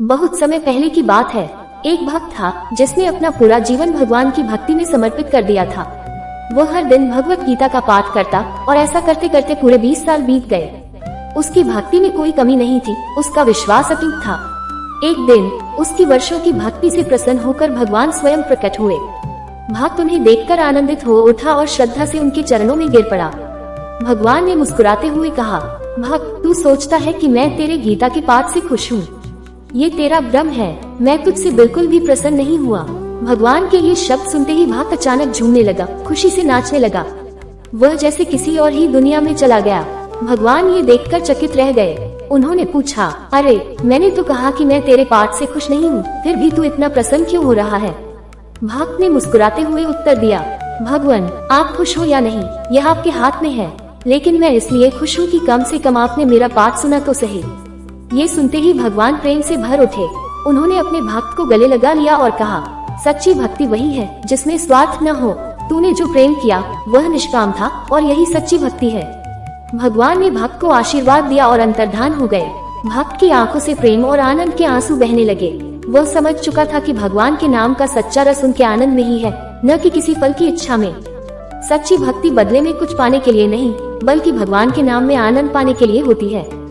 बहुत समय पहले की बात है। एक भक्त था जिसने अपना पूरा जीवन भगवान की भक्ति में समर्पित कर दिया था। वो हर दिन भगवत गीता का पाठ करता और ऐसा करते करते पूरे 20 साल बीत गए। उसकी भक्ति में कोई कमी नहीं थी, उसका विश्वास अटूट था। एक दिन उसकी वर्षों की भक्ति से प्रसन्न होकर भगवान स्वयं प्रकट हुए। भक्त उन्हें देखकर आनंदित हो उठा और श्रद्धा से उनके चरणों में गिर पड़ा। भगवान ने मुस्कुराते हुए कहा, भक्त, तू सोचता है कि मैं तेरे गीता के पाठ से खुश हूँ। ये तेरा भ्रम है, मैं तुझसे बिल्कुल भी प्रसन्न नहीं हुआ। भगवान के ये शब्द सुनते ही भक्त अचानक झूमने लगा, खुशी से नाचने लगा। वह जैसे किसी और ही दुनिया में चला गया। भगवान ये देखकर चकित रह गए। उन्होंने पूछा, अरे, मैंने तो कहा कि मैं तेरे पाठ से खुश नहीं हूँ, फिर भी तू इतना प्रसन्न क्यों हो रहा है? भक्त ने मुस्कुराते हुए उत्तर दिया, भगवान, आप खुश हो या नहीं, यह आपके हाथ में है, लेकिन मैं इसलिए खुश हूँ कि कम से कम आपने मेरा पाठ सुना तो सही। ये सुनते ही भगवान प्रेम से भर उठे। उन्होंने अपने भक्त को गले लगा लिया और कहा, सच्ची भक्ति वही है जिसमें स्वार्थ न हो। तूने जो प्रेम किया वह निष्काम था और यही सच्ची भक्ति है। भगवान ने भक्त को आशीर्वाद दिया और अंतर्धान हो गए। भक्त की आंखों से प्रेम और आनंद के आंसू बहने लगे। वह समझ चुका था कि भगवान के नाम का सच्चा रस उनके आनंद में ही है, न कि किसी फल की इच्छा में। सच्ची भक्ति बदले में कुछ पाने के लिए नहीं, बल्कि भगवान के नाम में आनंद पाने के लिए होती है।